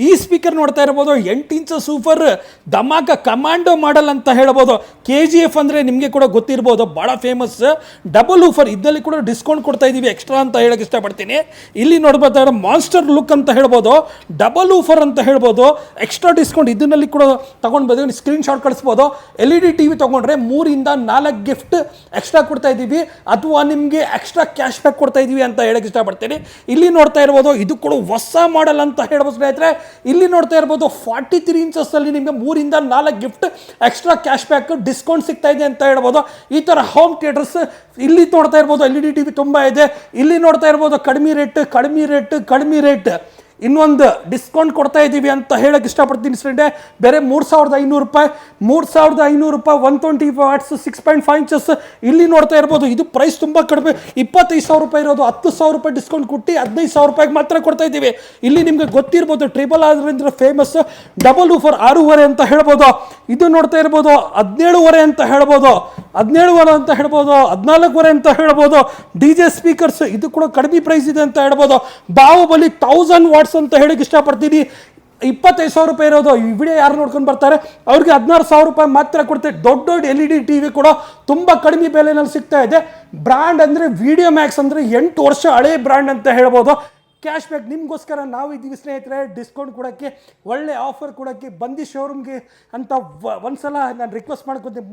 ಈ ಸ್ಪೀಕರ್ ನೋಡ್ತಾ ಇರ್ಬೋದು 8 ಇಂಚ್ ಸೂಪರ್ ಧಮಾಕ ಕಮಾಂಡೋ ಮಾಡಲ್ ಅಂತ ಹೇಳ್ಬೋದು. KGF ಅಂದರೆ ನಿಮಗೆ ಕೂಡ ಗೊತ್ತಿರ್ಬೋದು, ಭಾಳ ಫೇಮಸ್ ಡಬಲ್ ಊಫರ್. ಇದರಲ್ಲಿ ಕೂಡ ಡಿಸ್ಕೌಂಟ್ ಕೊಡ್ತಾ ಇದ್ದೀವಿ ಎಕ್ಸ್ಟ್ರಾ ಅಂತ ಹೇಳಕ್ಕೆ ಇಷ್ಟಪಡ್ತೀನಿ. ಇಲ್ಲಿ ನೋಡ್ಬೇಕಾದ್ರೆ ಮಾನ್ಸ್ಟರ್ ಲುಕ್ ಅಂತ ಹೇಳ್ಬೋದು, ಡಬಲ್ ಊಫರ್ ಅಂತ ಹೇಳ್ಬೋದು, ಎಕ್ಸ್ಟ್ರಾ ಡಿಸ್ಕೌಂಟ್ ಇದನ್ನಲ್ಲಿ ಕೂಡ ತೊಗೊಂಡು ಬಂದು ಸ್ಕ್ರೀನ್ ಶಾಟ್ ಕಳಿಸ್ಬೋದು. LED TV ತೊಗೊಂಡ್ರೆ 3 ಇಂದ 4 ಗಿಫ್ಟ್ ಎಕ್ಸ್ಟ್ರಾ ಕೊಡ್ತಾ ಇದ್ದೀವಿ, ಅಥವಾ ನಿಮಗೆ ಎಕ್ಸ್ಟ್ರಾ ಕ್ಯಾಶ್ ಬ್ಯಾಕ್ ಕೊಡ್ತಾ ಇದ್ದೀವಿ ಅಂತ ಹೇಳಕ್ಕೆ ಇಷ್ಟಪಡ್ತೀನಿ. ಇಲ್ಲಿ ನೋಡ್ತಾ ಇರ್ಬೋದು, ಇದು ಕೂಡ ಹೊಸ ಮಾಡೆಲ್ ಅಂತ ಹೇಳ್ಬೋದು ಸ್ನೇಹಿತರೆ. ಇಲ್ಲಿ ನೋಡ್ತಾ ಇರ್ಬೋದು 43 ಇಂಚಸ್ ಅಲ್ಲಿ ನಿಮಗೆ 3 ಇಂದ 4 gift extra cash back discount ಸಿಗ್ತಾ ಇದೆ ಅಂತ ಹೇಳ್ಬೋದು. ಈ ತರ ಹೋಮ್ ಥಿಯೇಟರ್ಸ್ ಇಲ್ಲಿ ನೋಡ್ತಾ ಇರ್ಬೋದು, LED TV ತುಂಬಾ ಇದೆ. ಇಲ್ಲಿ ನೋಡ್ತಾ ಇರ್ಬೋದು ಕಡಿಮೆ ರೇಟ್ ಇನ್ನೊಂದು ಡಿಸ್ಕೌಂಟ್ ಕೊಡ್ತಾ ಇದ್ದೀವಿ ಅಂತ ಹೇಳಕ್ಕೆ ಇಷ್ಟಪಡ್ತೀನಿ ಸ್ನೇಹಿತರೆ. ಬೇರೆ 3500 ರೂಪಾಯಿ 120 ವಾಟ್ಸ್ 6.5 ಇಂಚಸ್. ಇಲ್ಲಿ ನೋಡ್ತಾ ಇರ್ಬೋದು, ಇದು ಪ್ರೈಸ್ ತುಂಬ ಕಡಿಮೆ, 25,000 ರೂಪಾಯಿ ಇರೋದು 10,000 ರೂಪಾಯಿ ಡಿಸ್ಕೌಂಟ್ ಕೊಟ್ಟು 15,000 ರೂಪಾಯಿಗೆ ಮಾತ್ರ ಕೊಡ್ತಾ ಇದ್ದೀವಿ. ಇಲ್ಲಿ ನಿಮಗೆ ಗೊತ್ತಿರ್ಬೋದು ಟ್ರಿಬಲ್ ಆದ್ರಿಂದ ಫೇಮಸ್ ಡಬಲ್ ಊಫರ್ 6.5 ಅಂತ ಹೇಳ್ಬೋದು. ಇದು ನೋಡ್ತಾ ಇರ್ಬೋದು 17.5 ಅಂತ ಹೇಳ್ಬೋದು, 14.5 ಅಂತ ಹೇಳ್ಬೋದು. DJ ಸ್ಪೀಕರ್ಸ್ ಇದು ಕೂಡ ಕಡಿಮೆ ಪ್ರೈಸ್ ಇದೆ ಅಂತ ಹೇಳ್ಬೋದು. ಬಾಹುಬಲಿ 1000 ವಾಟ್ಸ್ ಅಂತ ಹೇಳಕ್ಕೆ ಇಷ್ಟಪಡ್ತೀನಿ. 25,000 ರೂಪಾಯಿ ಇರೋದು. ಈ ವಿಡಿಯೋ ಯಾರು ನೋಡ್ಕೊಂಡು ಬರ್ತಾರೆ ಅವ್ರಿಗೆ 16,000 ರೂಪಾಯಿ ಮಾತ್ರ ಕೊಡ್ತೇವೆ. ದೊಡ್ಡ LED TV ಕೂಡ ತುಂಬ ಕಡಿಮೆ ಬೆಲೆನಲ್ಲಿ ಸಿಗ್ತಾ ಇದೆ. ಬ್ರ್ಯಾಂಡ್ ಅಂದರೆ ವಿಡಿಯೋ ಮ್ಯಾಕ್ಸ್ ಅಂದರೆ 8 ವರ್ಷ ಹಳೆ ಬ್ರ್ಯಾಂಡ್ ಅಂತ ಹೇಳ್ಬೋದು. ಕ್ಯಾಶ್ ಬ್ಯಾಕ್ ನಿಮಗೋಸ್ಕರ ನಾವು ಇದ್ದೀವಿ ಸ್ನೇಹಿತರೆ. ಡಿಸ್ಕೌಂಟ್ ಕೊಡೋಕ್ಕೆ, ಒಳ್ಳೆ ಆಫರ್ ಕೊಡೋಕ್ಕೆ ಬಂದು ಶೋರೂಮ್ಗೆ ಅಂತ ಒಂದ್ಸಲ ನಾನು ರಿಕ್ವೆಸ್ಟ್ ಮಾಡ್ಕೊತೀನಿ.